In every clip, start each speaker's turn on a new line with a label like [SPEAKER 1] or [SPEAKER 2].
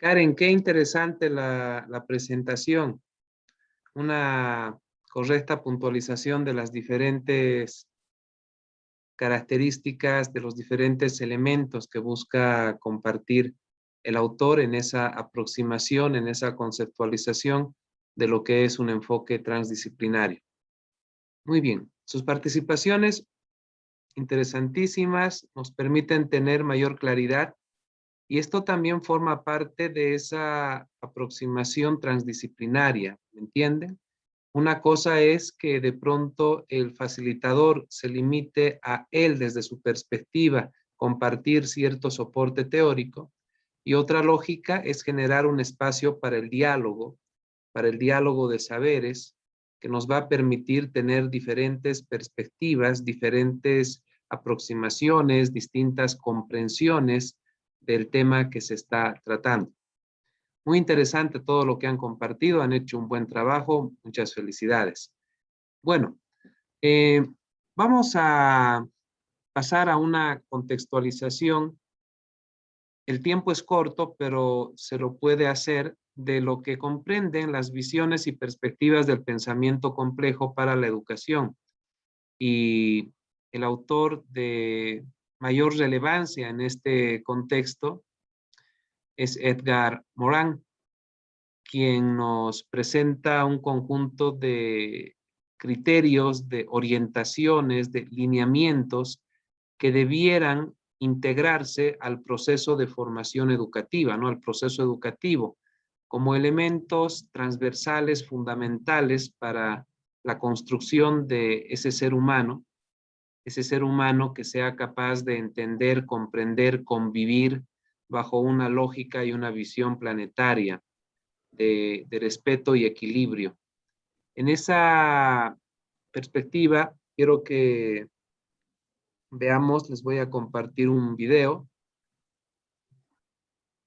[SPEAKER 1] Karen, qué interesante la presentación. Una correcta puntualización de las diferentes características, de los diferentes elementos que busca compartir el autor en esa aproximación, en esa conceptualización de lo que es un enfoque transdisciplinario. Muy bien, sus participaciones interesantísimas nos permiten tener mayor claridad y esto también forma parte de esa aproximación transdisciplinaria, ¿me entienden? Una cosa es que de pronto el facilitador se limite a él desde su perspectiva compartir cierto soporte teórico y otra lógica es generar un espacio para el diálogo de saberes que nos va a permitir tener diferentes perspectivas, diferentes aproximaciones, distintas comprensiones del tema que se está tratando. Muy interesante todo lo que han compartido, han hecho un buen trabajo, muchas felicidades. Bueno, vamos a pasar a una contextualización. El tiempo es corto, pero se lo puede hacer de lo que comprenden las visiones y perspectivas del pensamiento complejo para la educación. Y el autor de mayor relevancia en este contexto es Edgar Morin, quien nos presenta un conjunto de criterios, de orientaciones, de lineamientos que debieran integrarse al proceso de formación educativa, ¿no? Al proceso educativo, como elementos transversales fundamentales para la construcción de ese ser humano que sea capaz de entender, comprender, convivir bajo una lógica y una visión planetaria de respeto y equilibrio. En esa perspectiva, quiero que veamos, les voy a compartir un video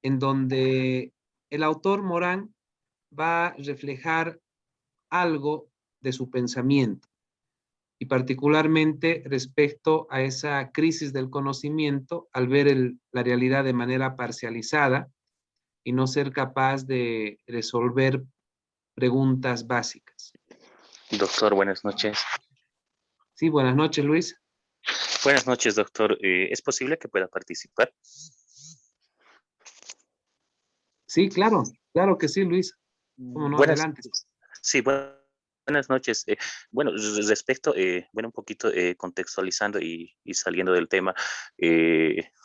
[SPEAKER 1] en donde el autor Morán va a reflejar algo de su pensamiento y particularmente respecto a esa crisis del conocimiento al ver la realidad de manera parcializada y no ser capaz de resolver preguntas básicas.
[SPEAKER 2] Doctor, buenas noches.
[SPEAKER 1] Sí, buenas noches, Luis.
[SPEAKER 2] Buenas noches, doctor. ¿Es posible que pueda participar?
[SPEAKER 1] Sí, claro que sí, Luis. ¿Cómo no?
[SPEAKER 2] Buenas,
[SPEAKER 1] Adelante.
[SPEAKER 2] sí, buenas noches. Bueno, respecto, bueno, un poquito contextualizando y saliendo del tema,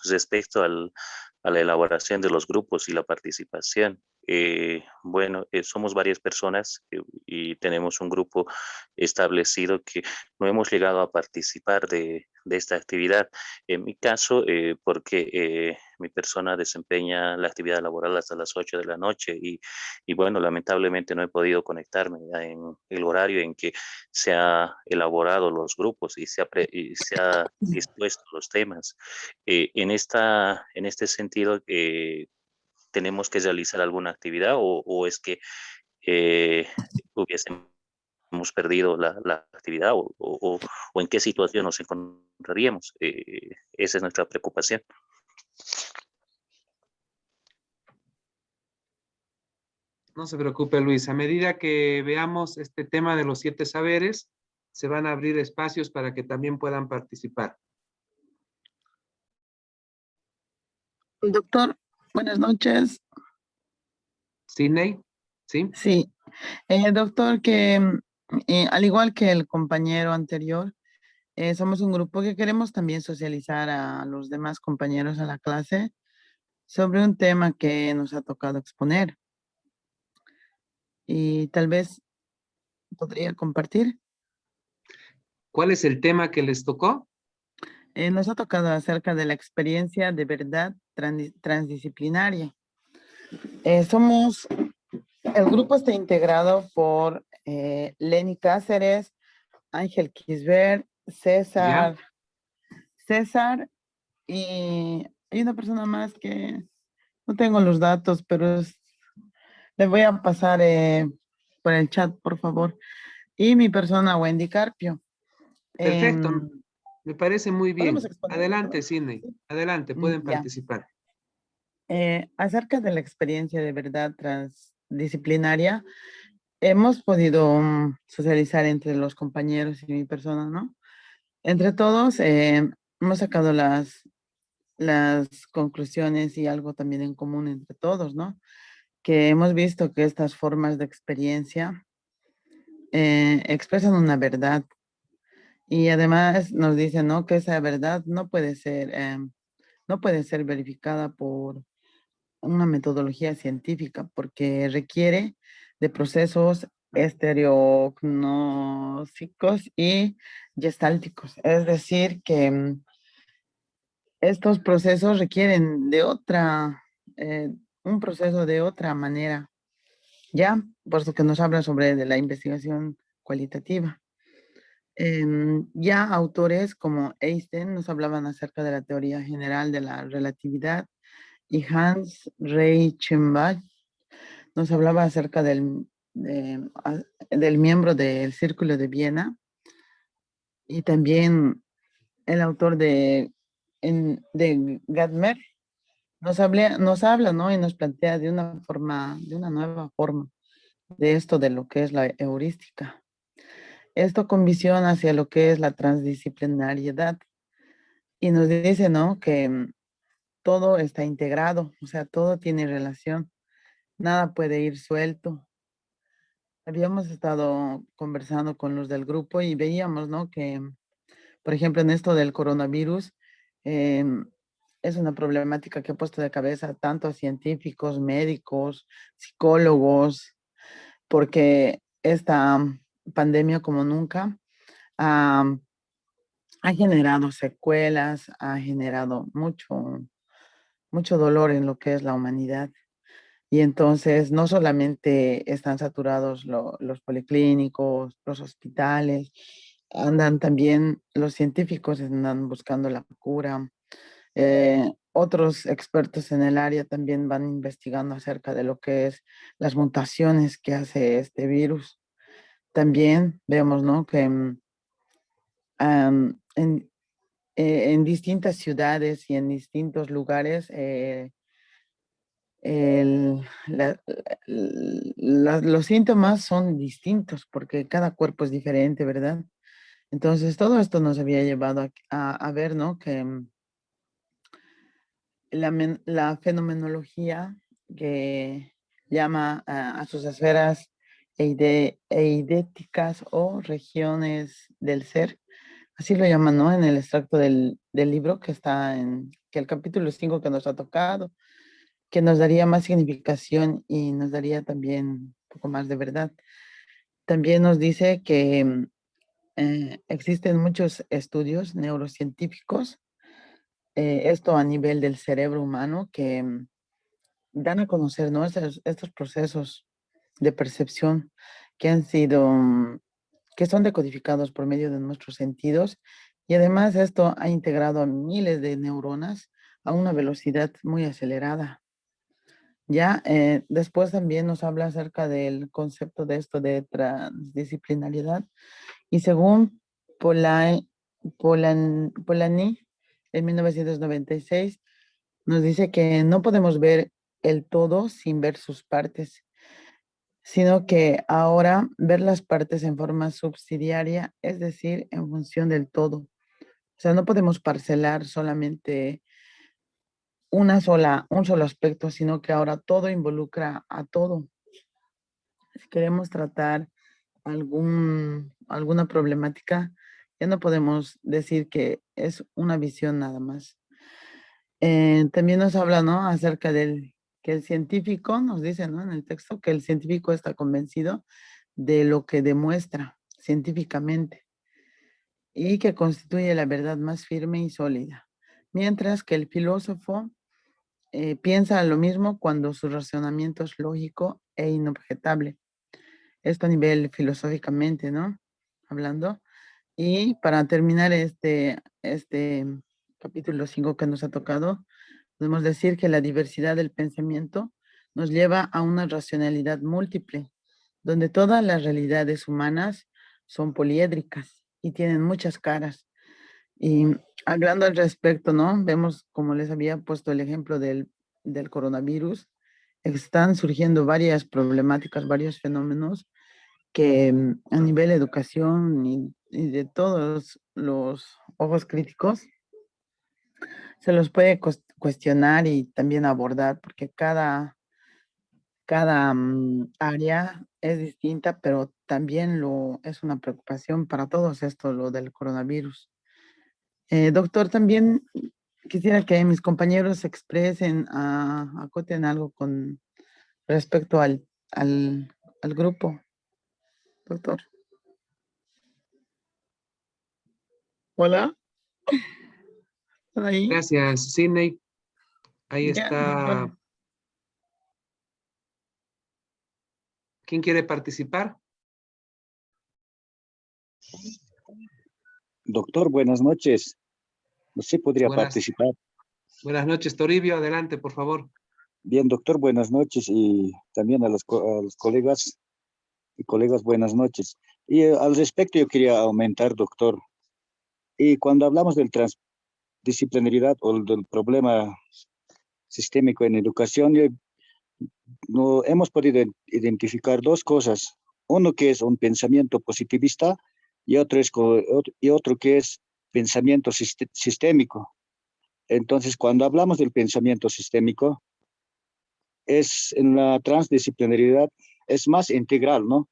[SPEAKER 2] respecto a la elaboración de los grupos y la participación. Bueno, somos varias personas y tenemos un grupo establecido que no hemos llegado a participar de esta actividad. En mi caso, porque mi persona desempeña la actividad laboral hasta las 8 de la noche y bueno, lamentablemente no he podido conectarme en el horario en que se ha elaborado los grupos y se ha dispuesto los temas. En este sentido, ¿tenemos que realizar alguna actividad o es que hubiésemos perdido la actividad o en qué situación nos encontraríamos? Esa es nuestra preocupación.
[SPEAKER 1] No se preocupe, Luis. A medida que veamos este tema de los 7 saberes, se van a abrir espacios para que también puedan participar.
[SPEAKER 3] Doctor, buenas noches.
[SPEAKER 1] Sidney, ¿sí?
[SPEAKER 3] Sí, doctor, que al igual que el compañero anterior, somos un grupo que queremos también socializar a los demás compañeros a la clase sobre un tema que nos ha tocado exponer. Y tal vez podría compartir.
[SPEAKER 1] ¿Cuál es el tema que les tocó?
[SPEAKER 3] Nos ha tocado acerca de la experiencia de verdad transdisciplinaria. El grupo está integrado por Lenny Cáceres, Ángel Kisber, César y hay una persona más que no tengo los datos, pero le voy a pasar por el chat, por favor. Y mi persona, Wendy Carpio.
[SPEAKER 1] Perfecto, me parece muy
[SPEAKER 3] Podemos
[SPEAKER 1] bien.
[SPEAKER 3] exponer,
[SPEAKER 1] Adelante,
[SPEAKER 3] ¿no?
[SPEAKER 1] Sidney. Adelante, pueden
[SPEAKER 3] Ya.
[SPEAKER 1] participar.
[SPEAKER 3] Acerca de la experiencia de verdad transdisciplinaria, hemos podido socializar entre los compañeros y mi persona, ¿no? Entre todos hemos sacado las conclusiones y algo también en común entre todos, ¿no? Que hemos visto que estas formas de experiencia expresan una verdad y además nos dicen, ¿no? Que esa verdad no puede ser verificada por una metodología científica porque requiere de procesos estereognósticos y gestálticos. Es decir, que estos procesos requieren de un proceso de otra manera, ya, por eso que nos habla sobre de la investigación cualitativa. Ya autores como Einstein nos hablaban acerca de la teoría general de la relatividad y Hans Reichenbach nos hablaba acerca del miembro del Círculo de Viena y también el autor de Gadamer nos habla, ¿no? Y nos plantea de una nueva forma de esto de lo que es la heurística. Esto con visión hacia lo que es la transdisciplinariedad y nos dice, ¿no? Que todo está integrado, o sea, todo tiene relación, nada puede ir suelto. Habíamos estado conversando con los del grupo y veíamos, ¿no? Que, por ejemplo, en esto del coronavirus, em, es una problemática que ha puesto de cabeza tanto a científicos, médicos, psicólogos, porque esta pandemia como nunca ha, ha generado secuelas, ha generado mucho dolor en lo que es la humanidad. Y entonces no solamente están saturados los policlínicos, los hospitales, andan también los científicos, andan buscando la cura. Otros expertos en el área también van investigando acerca de lo que es las mutaciones que hace este virus. También vemos, ¿no? Que am, en distintas ciudades y en distintos lugares el- la- los síntomas son distintos porque cada cuerpo es diferente, ¿verdad? Entonces, todo esto nos había llevado a ver, ¿no? Que la fenomenología que llama a sus esferas eidéticas o regiones del ser, así lo llaman, ¿no? En el extracto del libro que está que el capítulo 5 que nos ha tocado, que nos daría más significación y nos daría también un poco más de verdad. También nos dice que existen muchos estudios neurocientíficos, esto a nivel del cerebro humano, que dan a conocer, ¿no? Estos procesos de percepción que han sido, que son decodificados por medio de nuestros sentidos y además esto ha integrado a miles de neuronas a una velocidad muy acelerada. Ya, después también nos habla acerca del concepto de esto de transdisciplinariedad y según Polanyi en 1996 nos dice que no podemos ver el todo sin ver sus partes, sino que ahora ver las partes en forma subsidiaria, es decir, en función del todo. O sea, no podemos parcelar solamente un solo aspecto, sino que ahora todo involucra a todo. Si queremos tratar alguna problemática, ya no podemos decir que es una visión nada más. También nos habla, ¿no? Acerca que el científico, nos dice, ¿no? En el texto, que el científico está convencido de lo que demuestra científicamente y que constituye la verdad más firme y sólida. Mientras que el filósofo piensa lo mismo cuando su razonamiento es lógico e inobjetable. Esto a nivel filosóficamente, ¿no? Hablando. Y para terminar este capítulo 5 que nos ha tocado, podemos decir que la diversidad del pensamiento nos lleva a una racionalidad múltiple, donde todas las realidades humanas son poliédricas y tienen muchas caras. Y hablando al respecto, ¿no? Vemos, como les había puesto el ejemplo del coronavirus, están surgiendo varias problemáticas, varios fenómenos que a nivel de educación y de todos los ojos críticos se los puede cuestionar y también abordar, porque cada área es distinta, pero también es una preocupación para todos esto, lo del coronavirus. Doctor, también quisiera que mis compañeros se expresen, acoten algo con respecto al grupo, doctor. Hola, ¿están ahí?
[SPEAKER 1] Gracias, Sidney. Ahí
[SPEAKER 3] Ya,
[SPEAKER 1] está.
[SPEAKER 3] doctor.
[SPEAKER 1] ¿Quién quiere participar?
[SPEAKER 4] Doctor, buenas noches. ¿Usted podría
[SPEAKER 1] Buenas,
[SPEAKER 4] participar?
[SPEAKER 1] buenas noches, Toribio. Adelante, por favor.
[SPEAKER 4] Bien, doctor, buenas noches y también a los colegas y colegas, buenas noches. Y al respecto yo quería aumentar, doctor, y cuando hablamos del transdisciplinaridad o del problema sistémico en educación, no, hemos podido identificar dos cosas. Uno que es un pensamiento positivista y otro que es pensamiento sistémico. Entonces, cuando hablamos del pensamiento sistémico, es en la transdisciplinaridad, es más integral, ¿no?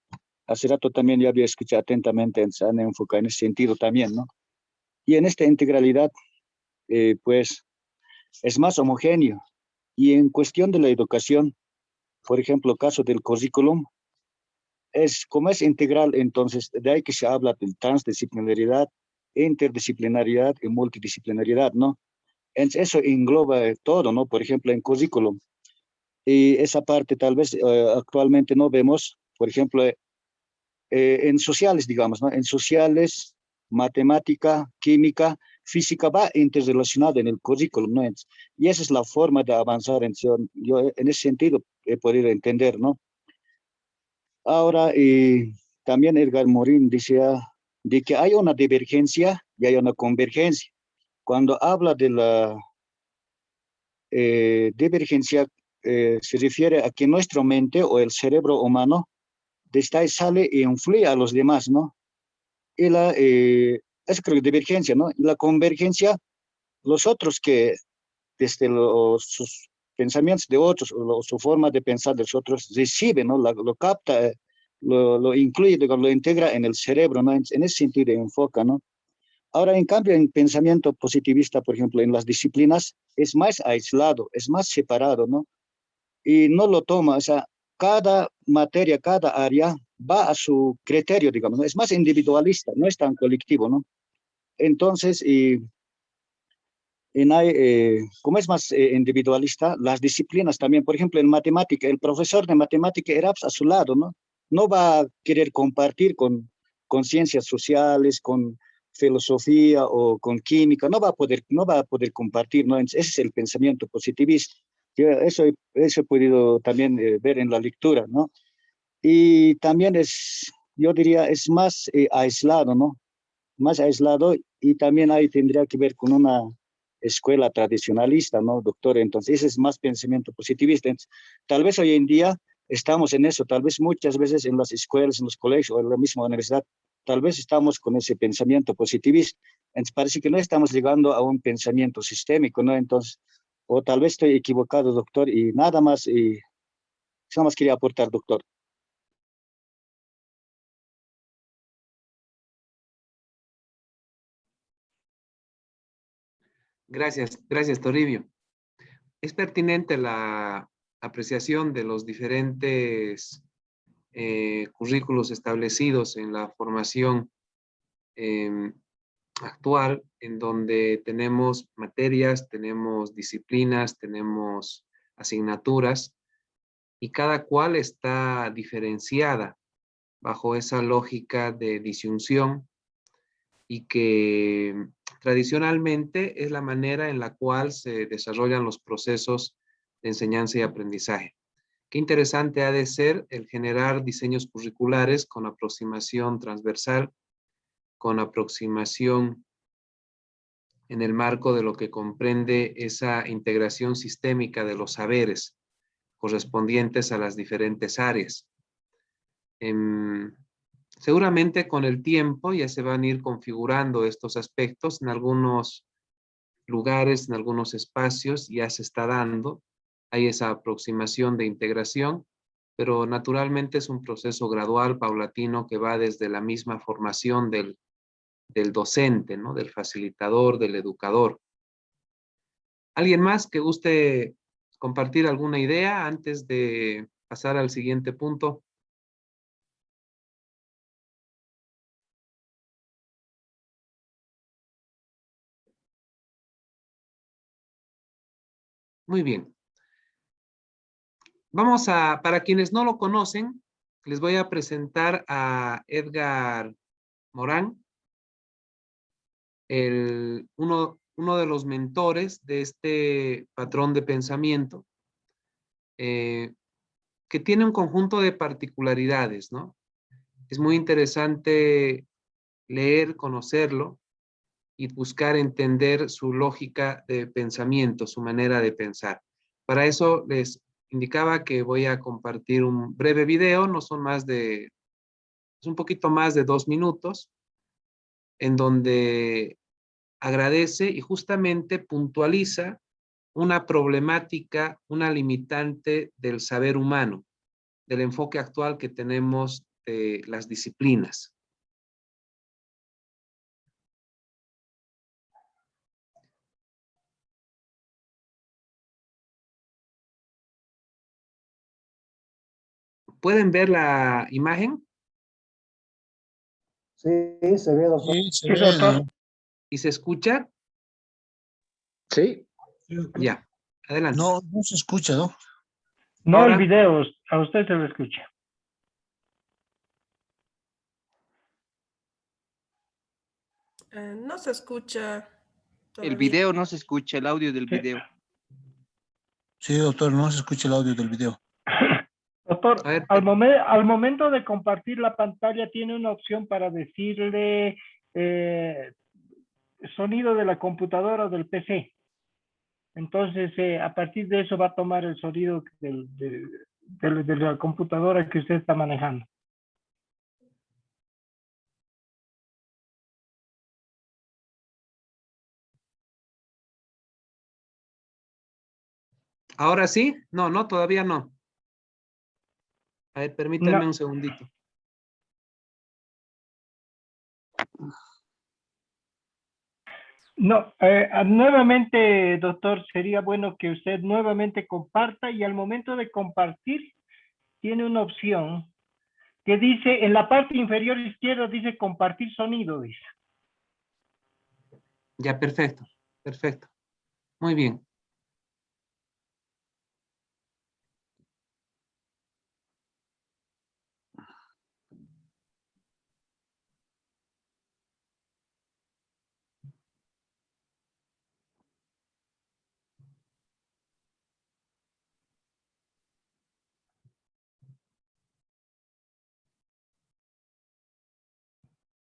[SPEAKER 4] Hace rato también ya había escuchado atentamente, se han enfocado en ese sentido también, ¿no? Y en esta integralidad, pues, es más homogéneo. Y en cuestión de la educación, por ejemplo, caso del currículum, como es integral, entonces, de ahí que se habla de transdisciplinaridad, interdisciplinariedad y multidisciplinariedad, ¿no? Eso engloba todo, ¿no? Por ejemplo, en currículum. Y esa parte tal vez actualmente no vemos, por ejemplo, en sociales, digamos, ¿no? En sociales, matemática, química, física va interrelacionada en el currículum, ¿no? Y esa es la forma de avanzar. Yo en ese sentido he podido entender, ¿no? Ahora, también Edgar Morin decía de que hay una divergencia y hay una convergencia. Cuando habla de la divergencia, se refiere a que nuestra mente o el cerebro humano de esta sale e influye a los demás, ¿no? Y eso creo que divergencia, ¿no? Y la convergencia, los otros que desde sus pensamientos de otros o su forma de pensar de los otros reciben, ¿no? Lo capta, lo incluye, lo integra en el cerebro, ¿no? En ese sentido enfoca, ¿no? Ahora, en cambio, en pensamiento positivista, por ejemplo, en las disciplinas, es más aislado, es más separado, ¿no? Y no lo toma, o sea, cada materia, cada área va a su criterio, digamos, ¿no? Es más individualista, no es tan colectivo, ¿no? Entonces, como es más individualista, las disciplinas también, por ejemplo, en matemática, el profesor de matemática era a su lado, ¿no? No va a querer compartir con ciencias sociales, con filosofía o con química, no va a poder compartir, ¿no? Ese es el pensamiento positivista. Eso he podido también ver en la lectura, ¿no? Y también yo diría, es más aislado, ¿no? Más aislado y también ahí tendría que ver con una escuela tradicionalista, ¿no, doctor? Entonces, ese es más pensamiento positivista. Entonces, tal vez hoy en día estamos en eso, tal vez muchas veces en las escuelas, en los colegios o en la misma universidad, tal vez estamos con ese pensamiento positivista. Entonces, parece que no estamos llegando a un pensamiento sistémico, ¿no? Entonces, o tal vez estoy equivocado, doctor, y nada más quería aportar, doctor.
[SPEAKER 1] Gracias, gracias, Toribio. Es pertinente la apreciación de los diferentes currículos establecidos en la formación actual, en donde tenemos materias, tenemos disciplinas, tenemos asignaturas, y cada cual está diferenciada bajo esa lógica de disyunción y que tradicionalmente es la manera en la cual se desarrollan los procesos de enseñanza y aprendizaje. Qué interesante ha de ser el generar diseños curriculares con aproximación transversal, con aproximación en el marco de lo que comprende esa integración sistémica de los saberes correspondientes a las diferentes áreas. Seguramente con el tiempo ya se van a ir configurando estos aspectos. En algunos lugares, en algunos espacios ya se está dando. Hay esa aproximación de integración, pero naturalmente es un proceso gradual, paulatino, que va desde la misma formación del docente, ¿no? Del facilitador, del educador. ¿Alguien más que guste compartir alguna idea antes de pasar al siguiente punto? Muy bien. Para quienes no lo conocen, les voy a presentar a Edgar Morán, uno de los mentores de este patrón de pensamiento, que tiene un conjunto de particularidades, ¿no? Es muy interesante leer, conocerlo y buscar entender su lógica de pensamiento, su manera de pensar. Para eso les indicaba que voy a compartir un breve video, es un poquito más de 2 minutos, en donde agradece y justamente puntualiza una problemática, una limitante del saber humano, del enfoque actual que tenemos de las disciplinas. ¿Pueden ver la imagen?
[SPEAKER 5] Sí, se ve, doctor.
[SPEAKER 6] Sí, se ve, doctor.
[SPEAKER 1] ¿Y se escucha?
[SPEAKER 5] Sí.
[SPEAKER 1] Ya, adelante.
[SPEAKER 6] No, no se escucha, ¿no?
[SPEAKER 7] No
[SPEAKER 1] Ahora.
[SPEAKER 7] el video, a usted se lo escucha.
[SPEAKER 8] No se escucha todavía.
[SPEAKER 9] El video no se escucha, el audio del
[SPEAKER 7] Sí.
[SPEAKER 9] video.
[SPEAKER 6] Sí, doctor, no se escucha el audio del video.
[SPEAKER 7] Doctor,
[SPEAKER 1] A ver,
[SPEAKER 7] al momento de compartir la pantalla tiene una opción para decirle sonido de la computadora o del PC. Entonces, a partir de eso va a tomar el sonido de la computadora que usted está manejando.
[SPEAKER 1] ¿ahora sí? No, todavía no. A ver, permítanme
[SPEAKER 7] No.
[SPEAKER 1] un segundito.
[SPEAKER 7] No, nuevamente, doctor, sería bueno que usted nuevamente comparta y al momento de compartir tiene una opción que dice, en la parte inferior izquierda dice compartir sonido, dice.
[SPEAKER 1] Ya, perfecto, perfecto. Muy bien.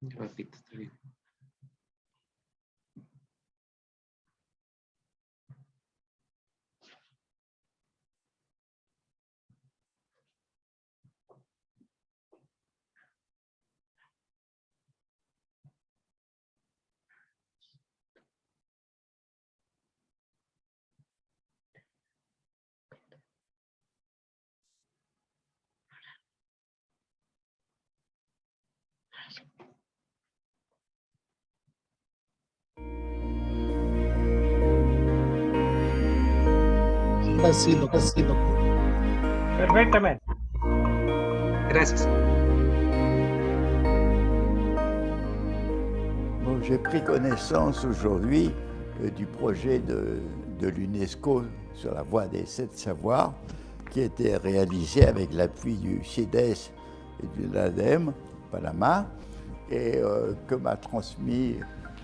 [SPEAKER 1] Repito, está bien.
[SPEAKER 6] Ahora sí, doctor.
[SPEAKER 7] Perfectamente.
[SPEAKER 1] Gracias.
[SPEAKER 10] Bon, j'ai pris connaissance aujourd'hui du projet de l'UNESCO sur la voie des 7 savoirs qui a été réalisé avec l'appui du CIDES et de l'ADEME, Panama, et que m'a transmis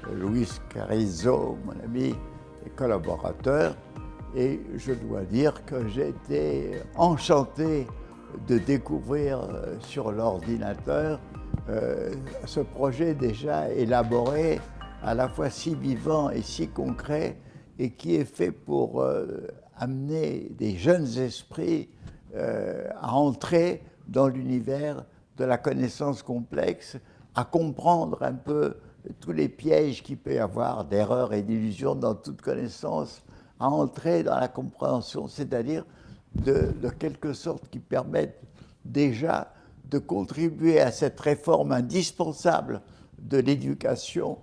[SPEAKER 10] Luis Carrizo, mon ami et collaborateur. Et je dois dire que j'ai été enchanté de découvrir sur l'ordinateur ce projet déjà élaboré à la fois si vivant et si concret, et qui est fait pour amener des jeunes esprits à entrer dans l'univers de la connaissance complexe, à comprendre un peu tous les pièges qu'il peut y avoir d'erreurs et d'illusions dans toute connaissance, à entrer dans la compréhension, c'est-à-dire de quelque sorte qui permettent déjà de contribuer à cette réforme indispensable de l'éducation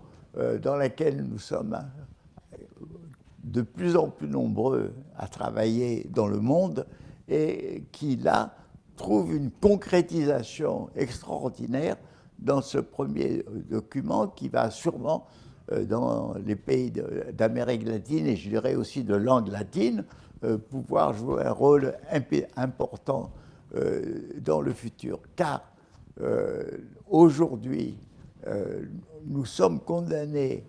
[SPEAKER 10] dans laquelle nous sommes de plus en plus nombreux à travailler dans le monde et qui, là, trouve une concrétisation extraordinaire dans ce premier document qui va sûrement, dans les pays d'Amérique latine et je dirais aussi de langue latine, pouvoir jouer un rôle important dans le futur. Car aujourd'hui, nous sommes condamnés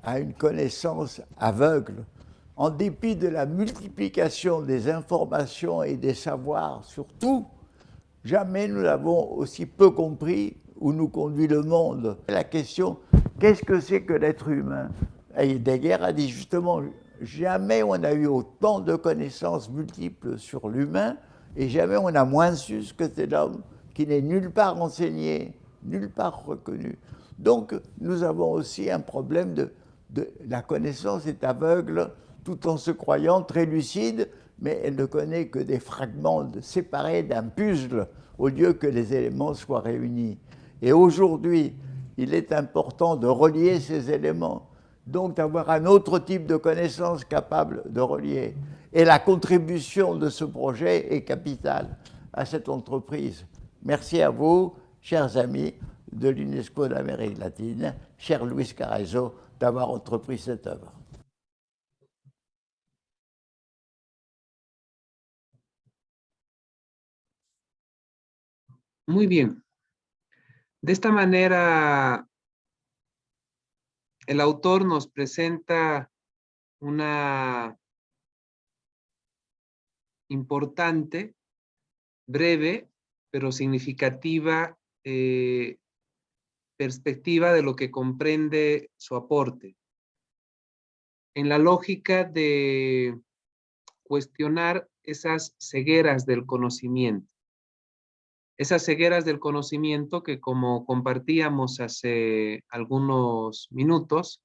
[SPEAKER 10] à une connaissance aveugle, en dépit de la multiplication des informations et des savoirs sur tout. Jamais nous n'avons aussi peu compris où nous conduit le monde. La question, qu'est-ce que c'est que l'être humain? Heidegger a dit justement, jamais on a eu autant de connaissances multiples sur l'humain et jamais on a moins su ce que c'est l'homme, qui n'est nulle part enseigné, nulle part reconnu. Donc nous avons aussi un problème de la connaissance est aveugle tout en se croyant très lucide, mais elle ne connaît que des fragments séparés d'un puzzle au lieu que les éléments soient réunis. Et aujourd'hui, il est important de relier ces éléments, donc d'avoir un autre type de connaissance capable de relier. Et la contribution de ce projet est capitale à cette entreprise. Merci à vous, chers amis de l'UNESCO d'Amérique latine, cher Luis Carrizo, d'avoir entrepris cette œuvre.
[SPEAKER 1] Muy bien. De esta manera, el autor nos presenta una importante, breve, pero significativa perspectiva de lo que comprende su aporte. En la lógica de cuestionar esas cegueras del conocimiento. Esas cegueras del conocimiento que, como compartíamos hace algunos minutos,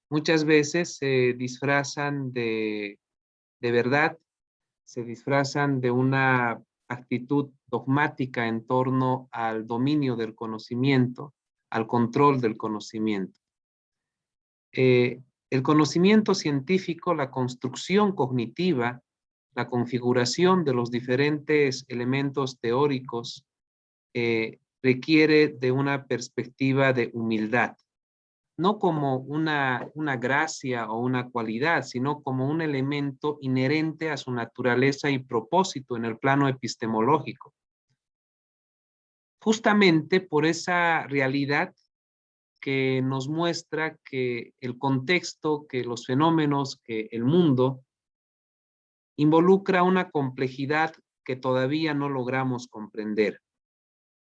[SPEAKER 1] muchas veces se disfrazan de verdad, se disfrazan de una actitud dogmática en torno al dominio del conocimiento, al control del conocimiento. El conocimiento científico, la construcción cognitiva, la configuración de los diferentes elementos teóricos requiere de una perspectiva de humildad, no como una gracia o una cualidad, sino como un elemento inherente a su naturaleza y propósito en el plano epistemológico. Justamente por esa realidad que nos muestra que el contexto, que los fenómenos, que el mundo involucra una complejidad que todavía no logramos comprender.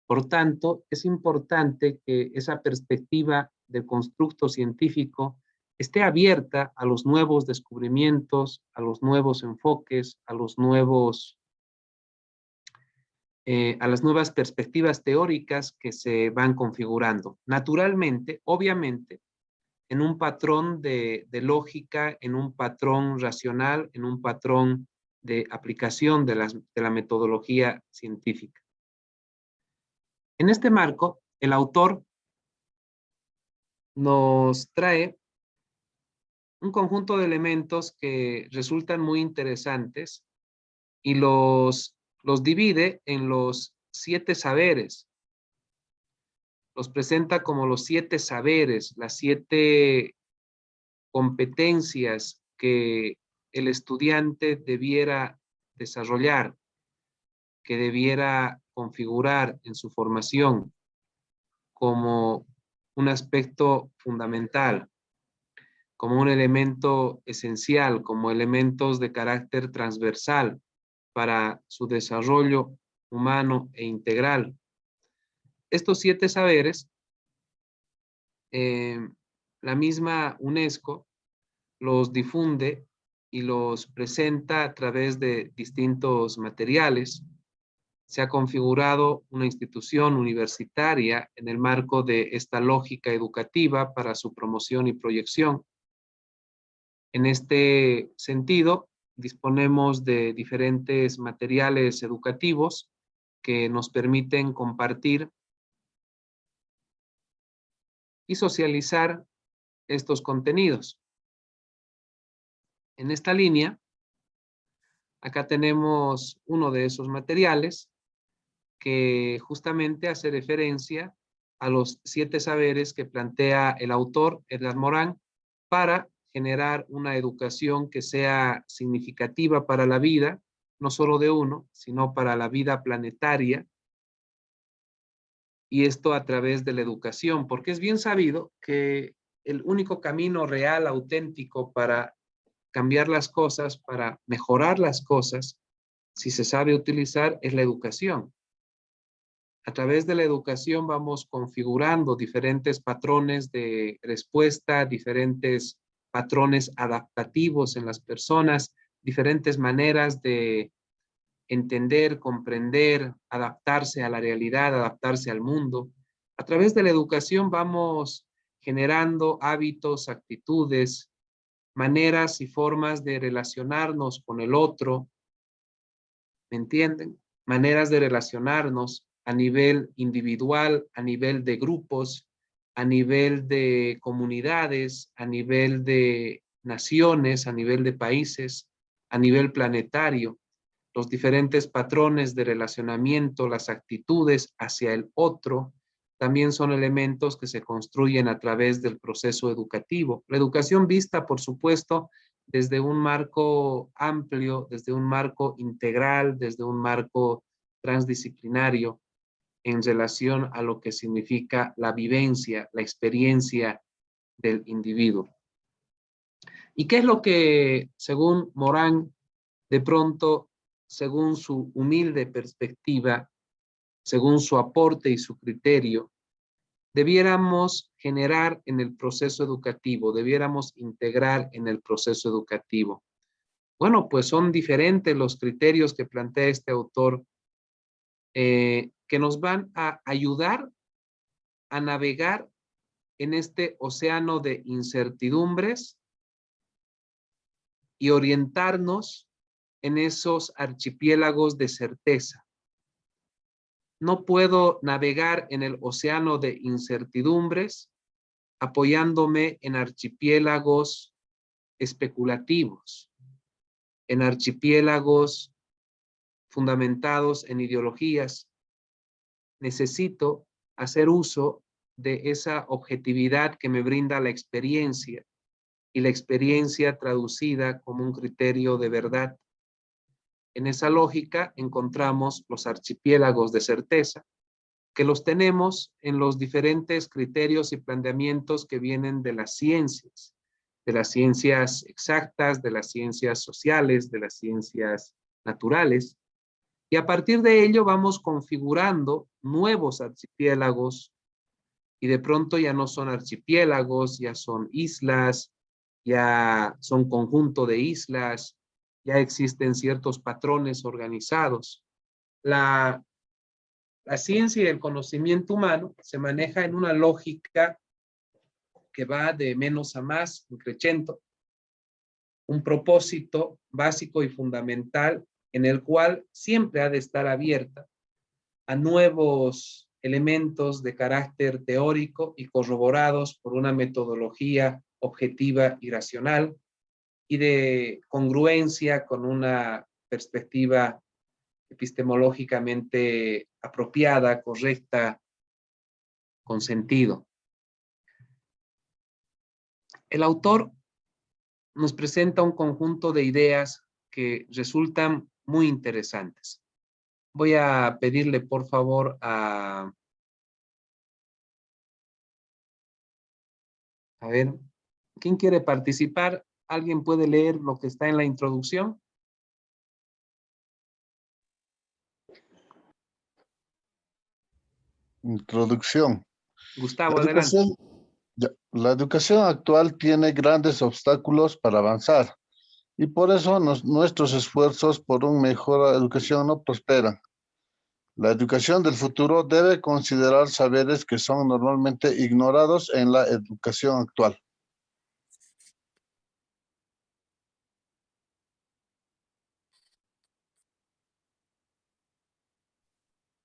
[SPEAKER 1] Por tanto, es importante que esa perspectiva del constructo científico esté abierta a los nuevos descubrimientos, a los nuevos enfoques, a las nuevas perspectivas teóricas que se van configurando. Naturalmente, obviamente, en un patrón de lógica, en un patrón racional, en un patrón de aplicación de la metodología científica. En este marco, el autor nos trae un conjunto de elementos que resultan muy interesantes y los divide en los 7 saberes. Los presenta como los 7 saberes, las 7 competencias que el estudiante debiera desarrollar, que debiera configurar en su formación como un aspecto fundamental, como un elemento esencial, como elementos de carácter transversal para su desarrollo humano e integral. Estos 7 saberes la misma UNESCO los difunde y los presenta a través de distintos materiales. Se ha configurado una institución universitaria en el marco de esta lógica educativa para su promoción y proyección. En este sentido, disponemos de diferentes materiales educativos que nos permiten compartir y socializar estos contenidos. En esta línea, acá tenemos uno de esos materiales que justamente hace referencia a los 7 saberes que plantea el autor Edgar Morán para generar una educación que sea significativa para la vida, no solo de uno, sino para la vida planetaria, y esto a través de la educación, porque es bien sabido que el único camino real, auténtico para cambiar las cosas, para mejorar las cosas, si se sabe utilizar, es la educación. A través de la educación vamos configurando diferentes patrones de respuesta, diferentes patrones adaptativos en las personas, diferentes maneras de entender, comprender, adaptarse a la realidad, adaptarse al mundo. A través de la educación vamos generando hábitos, actitudes, maneras y formas de relacionarnos con el otro, ¿me entienden? Maneras de relacionarnos a nivel individual, a nivel de grupos, a nivel de comunidades, a nivel de naciones, a nivel de países, a nivel planetario. Los diferentes patrones de relacionamiento, las actitudes hacia el otro, también son elementos que se construyen a través del proceso educativo. La educación vista, por supuesto, desde un marco amplio, desde un marco integral, desde un marco transdisciplinario en relación a lo que significa la vivencia, la experiencia del individuo. ¿Y qué es lo que, según Morán, de pronto, según su humilde perspectiva, según su aporte y su criterio, debiéramos generar en el proceso educativo, debiéramos integrar en el proceso educativo? Bueno, pues son diferentes los criterios que plantea este autor que nos van a ayudar a navegar en este océano de incertidumbres y orientarnos en esos archipiélagos de certeza. No puedo navegar en el océano de incertidumbres apoyándome en archipiélagos especulativos, en archipiélagos fundamentados en ideologías. Necesito hacer uso de esa objetividad que me brinda la experiencia, y la experiencia traducida como un criterio de verdad. En esa lógica encontramos los archipiélagos de certeza, que los tenemos en los diferentes criterios y planteamientos que vienen de las ciencias exactas, de las ciencias sociales, de las ciencias naturales, y a partir de ello vamos configurando nuevos archipiélagos, y de pronto ya no son archipiélagos, ya son islas, ya son conjunto de islas, ya existen ciertos patrones organizados. La ciencia y el conocimiento humano se maneja en una lógica que va de menos a más, crescendo, un propósito básico y fundamental en el cual siempre ha de estar abierta a nuevos elementos de carácter teórico y corroborados por una metodología objetiva y racional, y de congruencia con una perspectiva epistemológicamente apropiada, correcta, con sentido. El autor nos presenta un conjunto de ideas que resultan muy interesantes. Voy a pedirle, por favor, a ver, ¿quién quiere participar? ¿Alguien puede leer lo que está en la introducción?
[SPEAKER 6] Introducción.
[SPEAKER 1] Gustavo,
[SPEAKER 6] La
[SPEAKER 1] adelante.
[SPEAKER 11] La educación actual tiene grandes obstáculos para avanzar y por eso nuestros esfuerzos por una mejor educación no prosperan. La educación del futuro debe considerar saberes que son normalmente ignorados en la educación actual.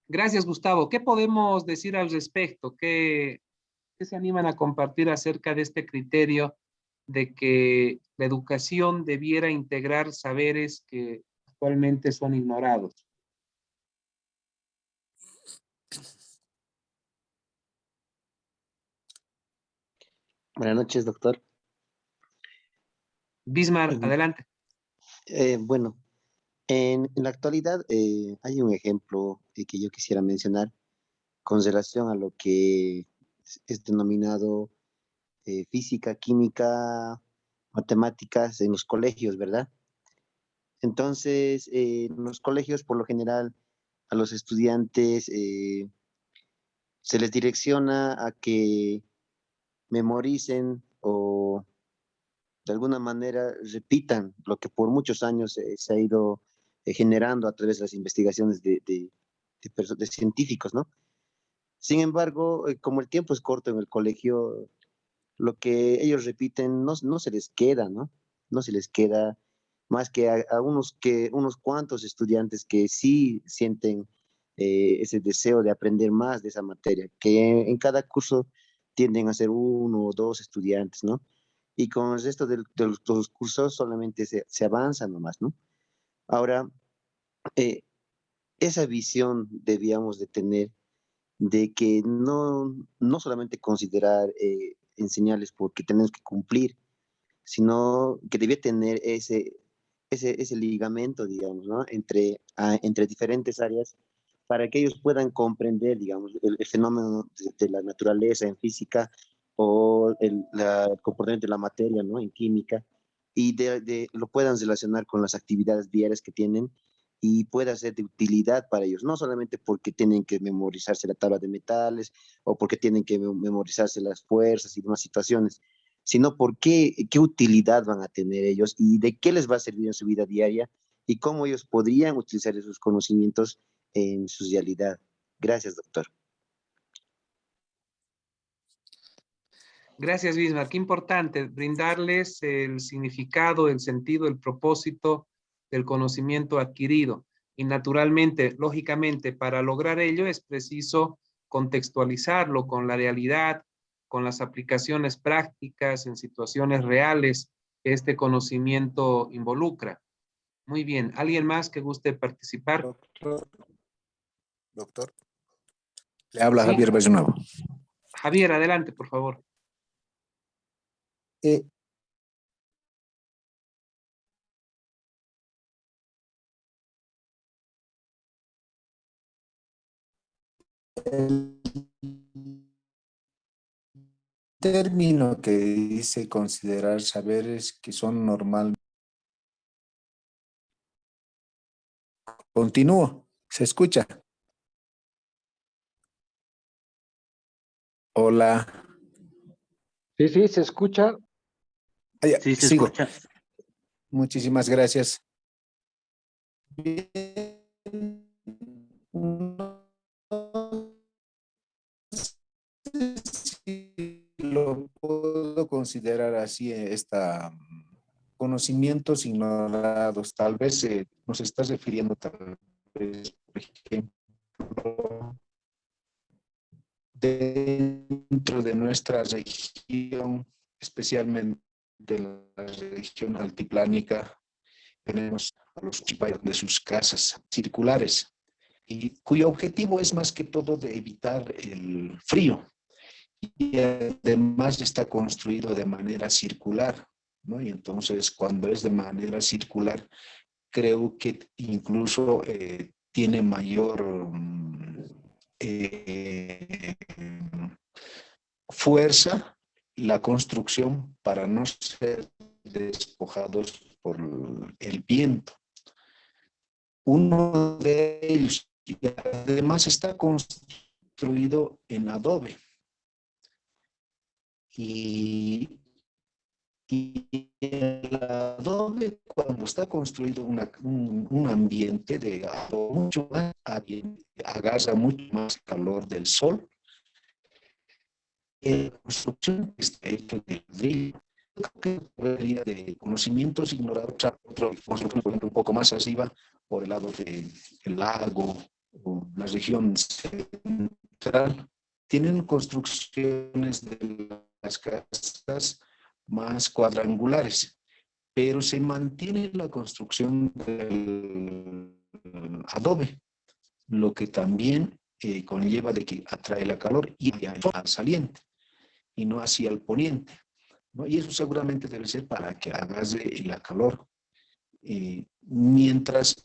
[SPEAKER 1] Gracias, Gustavo. ¿Qué podemos decir al respecto? ¿Qué se animan a compartir acerca de este criterio de que la educación debiera integrar saberes que actualmente son ignorados?
[SPEAKER 12] Buenas noches, doctor.
[SPEAKER 1] Bismar, adelante.
[SPEAKER 12] Bueno, en la actualidad hay un ejemplo que yo quisiera mencionar con relación a lo que es denominado física, química, matemáticas en los colegios, ¿verdad? Entonces, en los colegios, por lo general, a los estudiantes se les direcciona a que memoricen o de alguna manera repitan lo que por muchos años se ha ido generando a través de las investigaciones de científicos, ¿no? Sin embargo, como el tiempo es corto en el colegio, lo que ellos repiten no se les queda, ¿no? No se les queda más que a unos cuantos estudiantes que sí sienten ese deseo de aprender más de esa materia, que en cada curso tienden a ser uno o dos estudiantes, ¿no? Y con el resto de los cursos solamente se avanza nomás, ¿no? Ahora, eh, esa visión debíamos de tener de que no solamente considerar enseñarles porque tenemos que cumplir, sino que debía tener ese ligamento, digamos, ¿no? Entre diferentes áreas para que ellos puedan comprender, digamos, el fenómeno de la naturaleza en física o el comportamiento de la materia, ¿no? En química, y lo puedan relacionar con las actividades diarias que tienen y pueda ser de utilidad para ellos, no solamente porque tienen que memorizarse la tabla de metales o porque tienen que memorizarse las fuerzas y demás situaciones, sino por qué utilidad van a tener ellos y de qué les va a servir en su vida diaria y cómo ellos podrían utilizar esos conocimientos en su realidad. Gracias, doctor.
[SPEAKER 1] Gracias, Bismar. Qué importante brindarles el significado, el sentido, el propósito del conocimiento adquirido. Y naturalmente, lógicamente, para lograr ello es preciso contextualizarlo con la realidad, con las aplicaciones prácticas en situaciones reales que este conocimiento involucra. Muy bien. ¿Alguien más que guste participar?
[SPEAKER 6] Doctor. Le habla
[SPEAKER 1] Sí.
[SPEAKER 6] Javier Nuevo.
[SPEAKER 1] Javier, adelante, por favor.
[SPEAKER 6] El término que dice considerar saberes que son normal. Continúo. ¿Se escucha? Hola.
[SPEAKER 5] Sí, se escucha.
[SPEAKER 9] Sí, se
[SPEAKER 6] Sigo.
[SPEAKER 9] escucha.
[SPEAKER 6] Muchísimas gracias. Bien. No sé si lo puedo considerar así, conocimientos ignorados. Tal vez nos estás refiriendo, tal vez, por ejemplo, dentro de nuestra región, especialmente la región altiplánica, tenemos a los chipayos de sus casas circulares, y cuyo objetivo es más que todo de evitar el frío. Y además está construido de manera circular, ¿no? Y entonces cuando es de manera circular, creo que incluso tiene mayor fuerza la construcción para no ser despojados por el viento. Uno de ellos, y además está construido en adobe. y el adobe, cuando está construido un ambiente de mucho más, agarra mucho más calor del sol. La construcción está hecha de ladrillo. Creo que debería de conocimientos ignorados, por ejemplo, un poco más arriba, por el lado del lago o la región central, tienen construcciones de las casas más cuadrangulares, pero se mantiene la construcción del adobe, lo que también conlleva de que atrae la calor y al saliente y no hacia el poniente, ¿no? Y eso seguramente debe ser para que agarre la calor. Mientras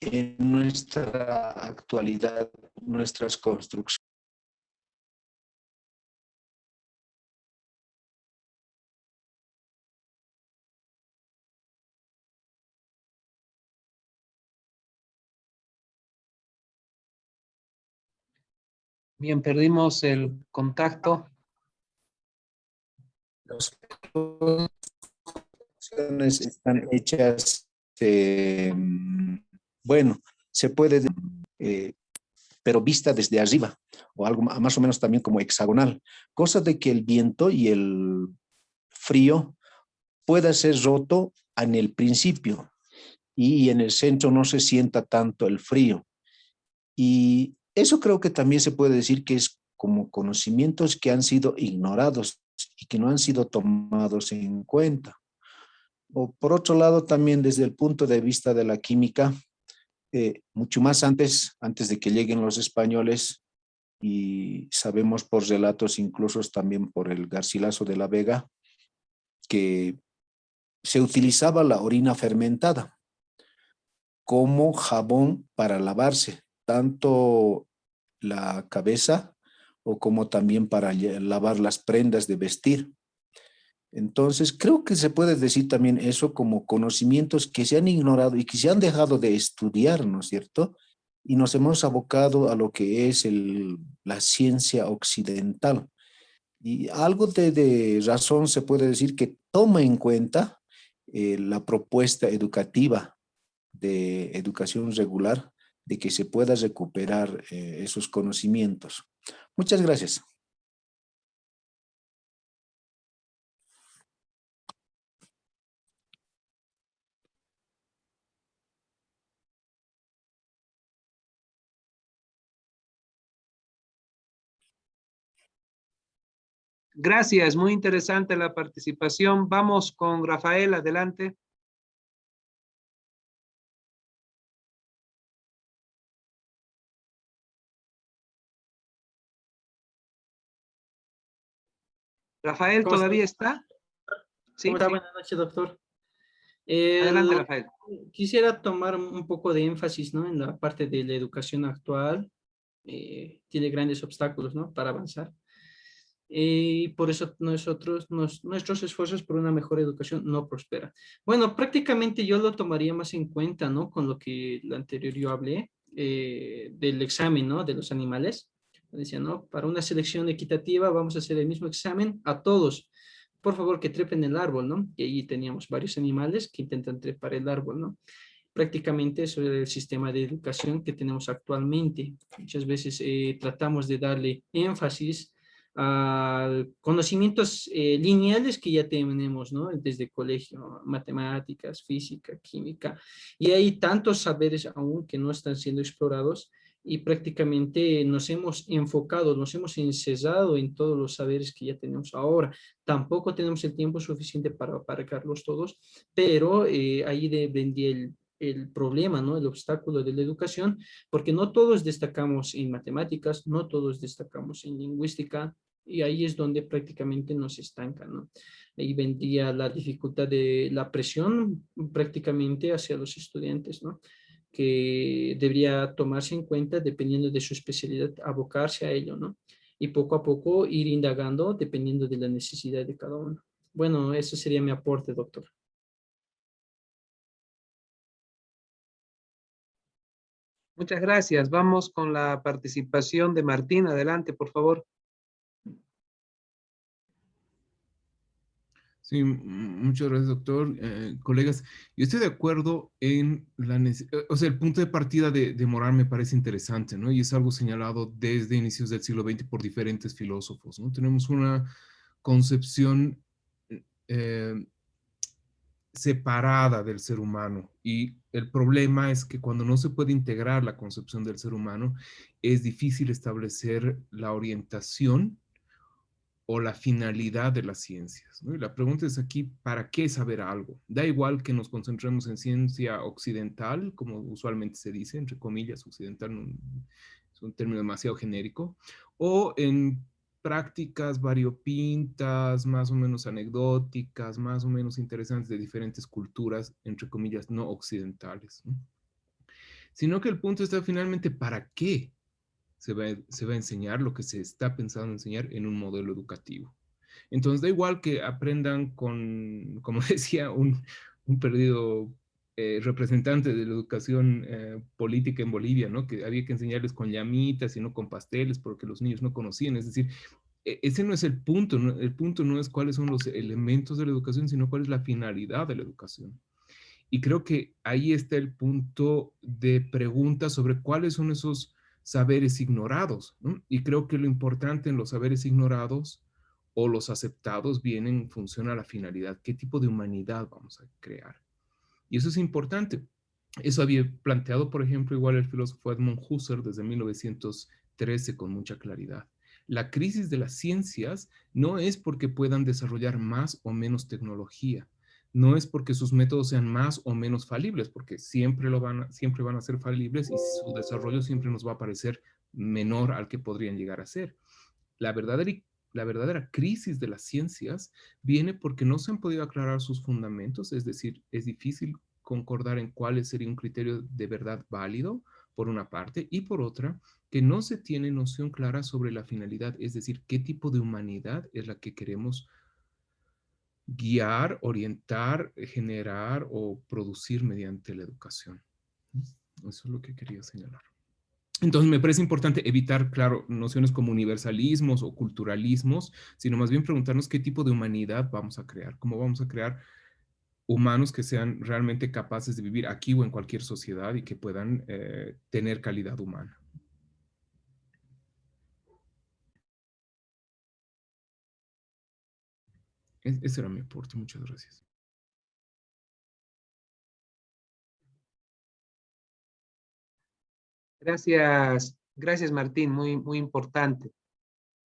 [SPEAKER 6] en nuestra actualidad, nuestras construcciones
[SPEAKER 1] Bien, perdimos el contacto.
[SPEAKER 6] las construcciones están hechas, bueno, se puede, pero vista desde arriba, o algo más o menos también como hexagonal, cosa de que el viento y el frío pueda ser roto en el principio y en el centro no se sienta tanto el frío. Y eso creo que también se puede decir que es como conocimientos que han sido ignorados y que no han sido tomados en cuenta. O por otro lado, también desde el punto de vista de la química, mucho más antes de que lleguen los españoles, y sabemos por relatos, incluso también por el Garcilaso de la Vega, que se utilizaba la orina fermentada como jabón para lavarse, tanto la cabeza o como también para lavar las prendas de vestir. Entonces, creo que se puede decir también eso como conocimientos que se han ignorado y que se han dejado de estudiar, ¿no es cierto? Y nos hemos abocado a lo que es la ciencia occidental. Y algo de razón se puede decir que toma en cuenta la propuesta educativa de educación regular, de que se pueda recuperar esos conocimientos. Muchas gracias.
[SPEAKER 1] Gracias, muy interesante la participación. Vamos con Rafael, adelante. Rafael,
[SPEAKER 13] ¿Cómo
[SPEAKER 1] ¿todavía
[SPEAKER 13] está?
[SPEAKER 1] está? Sí,
[SPEAKER 13] ¿Cómo está?
[SPEAKER 1] sí.
[SPEAKER 13] Buenas noches, doctor.
[SPEAKER 1] Adelante, Rafael.
[SPEAKER 13] Quisiera tomar un poco de énfasis, ¿no? En la parte de la educación actual. Tiene grandes obstáculos, ¿no? Para avanzar. Y por eso nuestros esfuerzos por una mejor educación no prosperan. Bueno, prácticamente yo lo tomaría más en cuenta, ¿no? Con lo que lo anterior yo hablé, del examen, ¿no? De los animales. Decía, ¿no? Para una selección equitativa vamos a hacer el mismo examen a todos. Por favor, que trepen el árbol, ¿no? Y ahí teníamos varios animales que intentan trepar el árbol, ¿no? Prácticamente eso es el sistema de educación que tenemos actualmente. Muchas veces tratamos de darle énfasis a conocimientos lineales que ya tenemos, ¿no? Desde colegio, matemáticas, física, química, y hay tantos saberes aún que no están siendo explorados y prácticamente nos hemos enfocado, nos hemos encerrado en todos los saberes que ya tenemos ahora. Tampoco tenemos el tiempo suficiente para abarcarlos todos, pero ahí vendría el problema, ¿no? El obstáculo de la educación, porque no todos destacamos en matemáticas, no todos destacamos en lingüística, y ahí es donde prácticamente nos estancan, ¿no? Ahí vendría la dificultad de la presión prácticamente hacia los estudiantes, ¿no? Que debería tomarse en cuenta dependiendo de su especialidad, abocarse a ello, ¿no? Y poco a poco ir indagando dependiendo de la necesidad de cada uno. Bueno, eso sería mi aporte, doctor.
[SPEAKER 1] Muchas gracias. Vamos con la participación de Martín. Adelante, por favor.
[SPEAKER 14] Sí, muchas gracias, doctor. Colegas, yo estoy de acuerdo en la necesidad, o sea, el punto de partida de Morán me parece interesante, ¿no? Y es algo señalado desde inicios del siglo XX por diferentes filósofos, ¿no? Tenemos una concepción eh, separada del ser humano y el problema es que cuando no se puede integrar la concepción del ser humano, es difícil establecer la orientación o la finalidad de las ciencias, ¿no? Y la pregunta es aquí, ¿para qué saber algo? Da igual que nos concentremos en ciencia occidental, como usualmente se dice, entre comillas, occidental es un término demasiado genérico, o en prácticas variopintas, más o menos anecdóticas, más o menos interesantes de diferentes culturas, entre comillas, no occidentales, ¿no? Sino que el punto está finalmente, ¿para qué se va a enseñar lo que se está pensando enseñar en un modelo educativo? Entonces da igual que aprendan con, como decía un perdido representante de la educación política en Bolivia, ¿no? Que había que enseñarles con llamitas y no con pasteles porque los niños no conocían. Es decir, ese no es el punto, ¿no? El punto no es cuáles son los elementos de la educación, sino cuál es la finalidad de la educación. Y creo que ahí está el punto de pregunta sobre cuáles son esos saberes ignorados, ¿no? Y creo que lo importante en los saberes ignorados o los aceptados vienen en función a la finalidad. ¿Qué tipo de humanidad vamos a crear? Y eso es importante. Eso había planteado, por ejemplo, igual el filósofo Edmund Husserl desde 1913 con mucha claridad. La crisis de las ciencias no es porque puedan desarrollar más o menos tecnología, no es porque sus métodos sean más o menos falibles, porque siempre van a ser falibles y su desarrollo siempre nos va a parecer menor al que podrían llegar a ser. La verdadera crisis de las ciencias viene porque no se han podido aclarar sus fundamentos, es decir, es difícil concordar en cuál sería un criterio de verdad válido, por una parte, y por otra, que no se tiene noción clara sobre la finalidad, es decir, qué tipo de humanidad es la que queremos guiar, orientar, generar o producir mediante la educación. Eso es lo que quería señalar. Entonces me parece importante evitar, claro, nociones como universalismos o culturalismos, sino más bien preguntarnos qué tipo de humanidad vamos a crear, cómo vamos a crear humanos que sean realmente capaces de vivir aquí o en cualquier sociedad y que puedan tener calidad humana. Ese era mi aporte. Muchas gracias.
[SPEAKER 1] Gracias Martín, muy importante,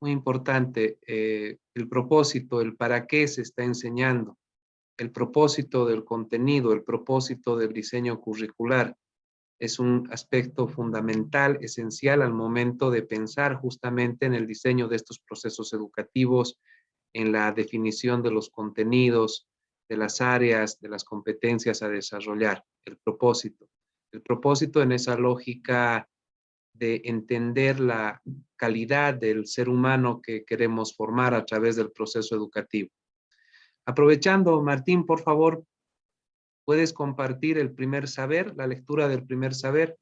[SPEAKER 1] el propósito, el para qué se está enseñando, el propósito del contenido, el propósito del diseño curricular. Es un aspecto fundamental, esencial al momento de pensar justamente en el diseño de estos procesos educativos, en la definición de los contenidos, de las áreas, de las competencias a desarrollar, el propósito. El propósito en esa lógica de entender la calidad del ser humano que queremos formar a través del proceso educativo. Aprovechando, Martín, por favor, ¿puedes compartir el primer saber, la lectura del primer saber?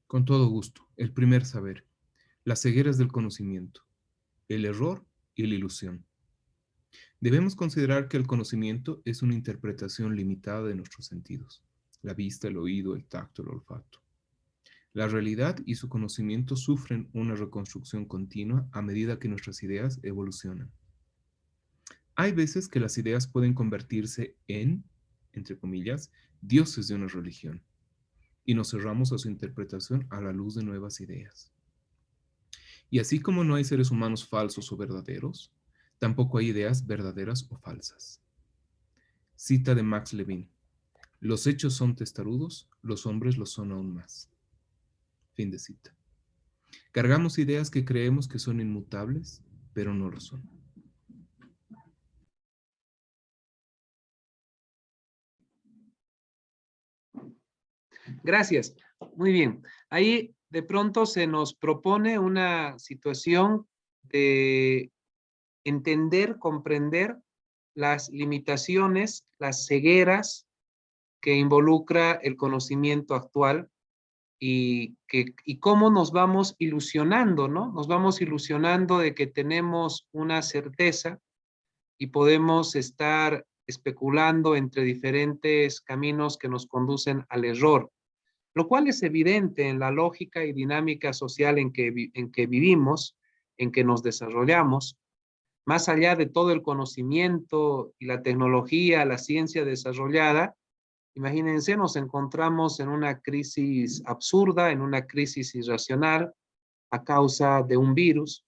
[SPEAKER 14] Con todo gusto. El primer saber. Las cegueras del conocimiento, el error y la ilusión. Debemos considerar que el conocimiento es una interpretación limitada de nuestros sentidos, la vista, el oído, el tacto, el olfato. La realidad y su conocimiento sufren una reconstrucción continua a medida que nuestras ideas evolucionan. Hay veces que las ideas pueden convertirse en, entre comillas, dioses de una religión, y nos cerramos a su interpretación a la luz de nuevas ideas. Y así como no hay seres humanos falsos o verdaderos, tampoco hay ideas verdaderas o falsas. Cita de Max Levin. Los hechos son testarudos, los hombres lo son aún más. Fin de cita. Cargamos ideas que creemos que son inmutables, pero no lo son.
[SPEAKER 1] Gracias. Muy bien. Ahí de pronto se nos propone una situación de entender, comprender las limitaciones, las cegueras que involucra el conocimiento actual y cómo nos vamos ilusionando, ¿no? Nos vamos ilusionando de que tenemos una certeza y podemos estar especulando entre diferentes caminos que nos conducen al error, lo cual es evidente en la lógica y dinámica social en que vivimos, en que nos desarrollamos. Más allá de todo el conocimiento y la tecnología, la ciencia desarrollada, imagínense, nos encontramos en una crisis absurda, en una crisis irracional a causa de un virus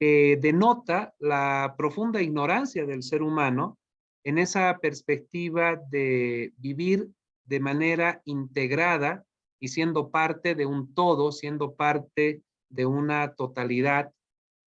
[SPEAKER 1] que denota la profunda ignorancia del ser humano en esa perspectiva de vivir de manera integrada y siendo parte de un todo, siendo parte de una totalidad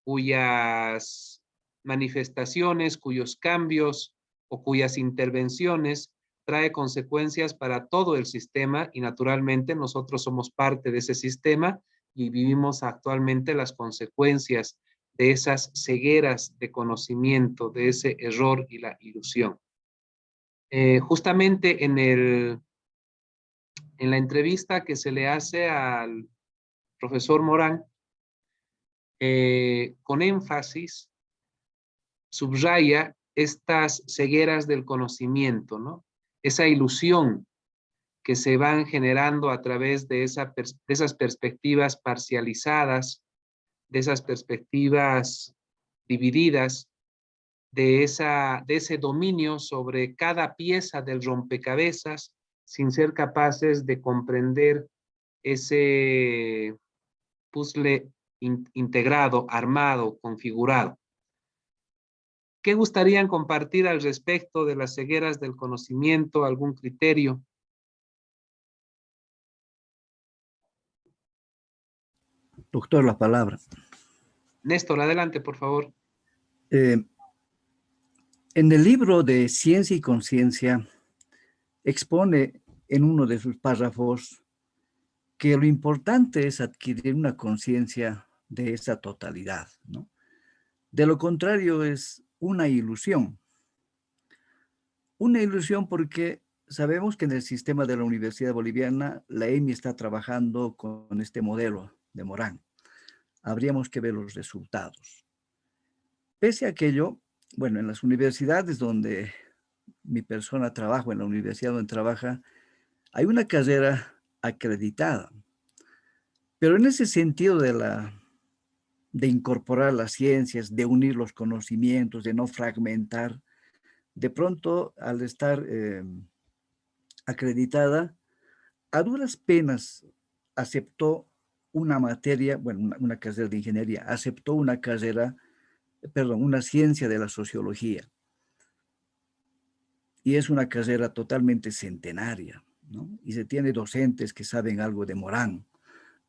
[SPEAKER 1] cuyas manifestaciones, cuyos cambios o cuyas intervenciones trae consecuencias para todo el sistema y naturalmente nosotros somos parte de ese sistema y vivimos actualmente las consecuencias de esas cegueras de conocimiento, de ese error y la ilusión. Justamente en la entrevista que se le hace al profesor Morán, con énfasis, subraya estas cegueras del conocimiento, ¿no? Esa ilusión que se van generando a través de esas perspectivas parcializadas, de esas perspectivas divididas, de ese dominio sobre cada pieza del rompecabezas, sin ser capaces de comprender ese puzzle integrado, armado, configurado. ¿Qué gustarían compartir al respecto de las cegueras del conocimiento? ¿Algún criterio?
[SPEAKER 15] Doctor, la palabra.
[SPEAKER 1] Néstor, adelante, por favor.
[SPEAKER 15] En el libro de Ciencia y Conciencia expone en uno de sus párrafos que lo importante es adquirir una conciencia de esa totalidad, ¿no? De lo contrario es una ilusión. Una ilusión porque sabemos que en el sistema de la Universidad Boliviana, la EMI está trabajando con este modelo de Morán. Habríamos que ver los resultados. Pese a aquello, bueno, en las universidades donde mi persona trabaja, en la universidad donde trabaja, hay una carrera acreditada. Pero en ese sentido de incorporar las ciencias, de unir los conocimientos, de no fragmentar, de pronto al estar acreditada, a duras penas aceptó una materia, bueno, una carrera de ingeniería, aceptó una ciencia de la sociología. Y es una carrera totalmente centenaria, ¿no? Y se tiene docentes que saben algo de Morán,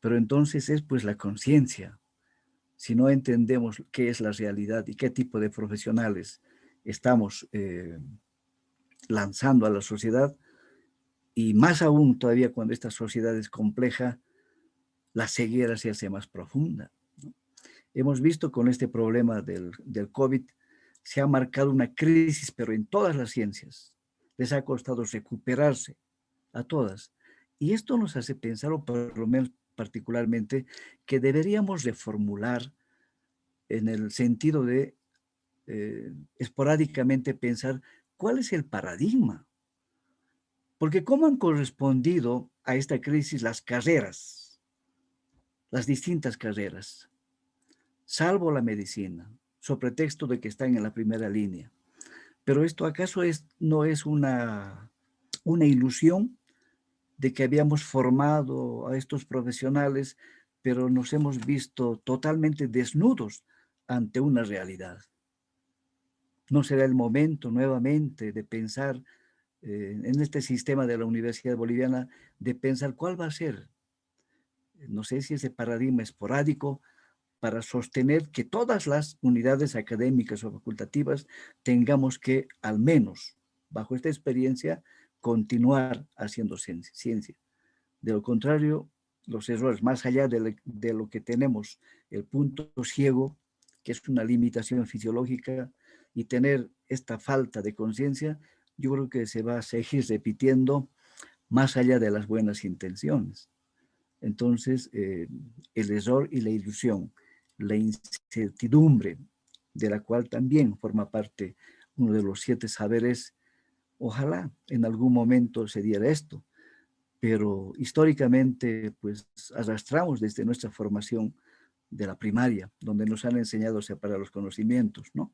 [SPEAKER 15] pero entonces es pues la conciencia. Si no entendemos qué es la realidad y qué tipo de profesionales estamos lanzando a la sociedad, y más aún todavía cuando esta sociedad es compleja, la ceguera se hace más profunda, ¿no? Hemos visto con este problema del COVID, se ha marcado una crisis, pero en todas las ciencias. Les ha costado recuperarse a todas. Y esto nos hace pensar, o por lo menos particularmente, que deberíamos reformular en el sentido de esporádicamente pensar cuál es el paradigma. Porque cómo han correspondido a esta crisis las carreras, las distintas carreras, salvo la medicina, sobre pretexto de que están en la primera línea. Pero esto acaso no es una ilusión de que habíamos formado a estos profesionales, pero nos hemos visto totalmente desnudos ante una realidad. ¿No será el momento nuevamente de pensar en este sistema de la Universidad Boliviana, de pensar cuál va a ser? No sé si ese paradigma esporádico para sostener que todas las unidades académicas o facultativas tengamos que, al menos bajo esta experiencia, continuar haciendo ciencia. De lo contrario, los errores, más allá de lo que tenemos, el punto ciego, que es una limitación fisiológica, y tener esta falta de conciencia, yo creo que se va a seguir repitiendo más allá de las buenas intenciones. Entonces, el error y la ilusión, la incertidumbre, de la cual también forma parte uno de los 7 saberes. Ojalá en algún momento se diera esto, pero históricamente pues arrastramos desde nuestra formación de la primaria, donde nos han enseñado a separar los conocimientos, ¿no?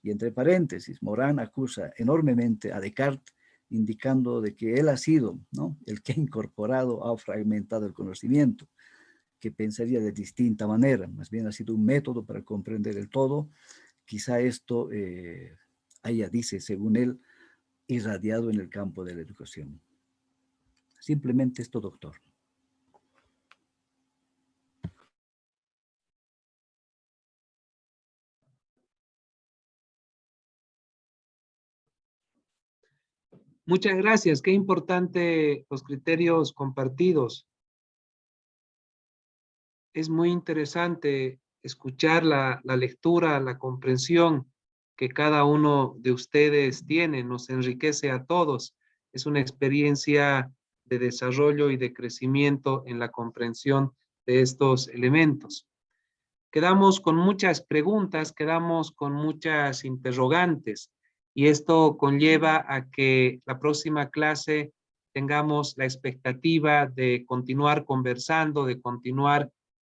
[SPEAKER 15] Y entre paréntesis, Morán acusa enormemente a Descartes, indicando de que él ha sido, ¿no?, el que ha incorporado, ha fragmentado el conocimiento, que pensaría de distinta manera, más bien ha sido un método para comprender el todo. Quizá esto haya, dice, según él, irradiado en el campo de la educación. Simplemente esto, doctor.
[SPEAKER 1] Muchas gracias. Qué importante los criterios compartidos. Es muy interesante escuchar la lectura, la comprensión que cada uno de ustedes tiene. Nos enriquece a todos. Es una experiencia de desarrollo y de crecimiento en la comprensión de estos elementos. Quedamos con muchas preguntas, quedamos con muchas interrogantes, y esto conlleva a que la próxima clase tengamos la expectativa de continuar conversando, de continuar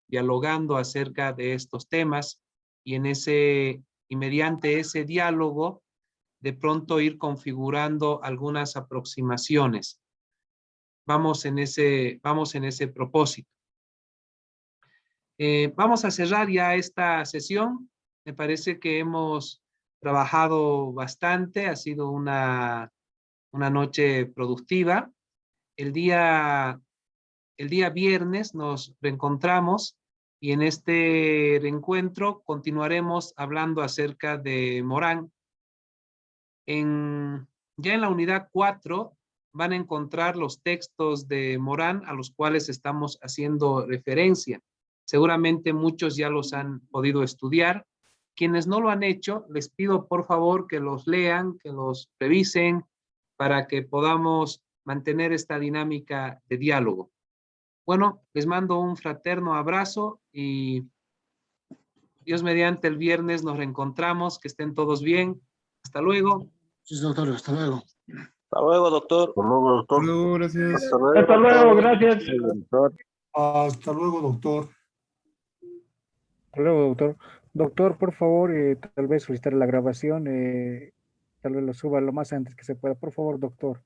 [SPEAKER 1] dialogando acerca de estos temas, y mediante ese diálogo de pronto ir configurando algunas aproximaciones. Vamos en ese propósito. Vamos a cerrar ya esta sesión. Me parece que hemos trabajado bastante, ha sido una noche productiva. El día viernes nos reencontramos y en este reencuentro continuaremos hablando acerca de Morán. Ya en la unidad 4 van a encontrar los textos de Morán a los cuales estamos haciendo referencia. Seguramente muchos ya los han podido estudiar. Quienes no lo han hecho, les pido por favor que los lean, que los revisen, para que podamos mantener esta dinámica de diálogo. Bueno, les mando un fraterno abrazo y Dios mediante el viernes nos reencontramos. Que estén todos bien. Hasta luego.
[SPEAKER 5] Sí, doctor, hasta luego.
[SPEAKER 2] Hasta luego, doctor.
[SPEAKER 11] Hasta luego, doctor.
[SPEAKER 14] Hasta luego, gracias.
[SPEAKER 7] Hasta luego, gracias.
[SPEAKER 5] Hasta luego, doctor.
[SPEAKER 16] Hasta luego, doctor. Doctor, por favor, tal vez solicitar la grabación, tal vez lo suba lo más antes que se pueda. Por favor, doctor.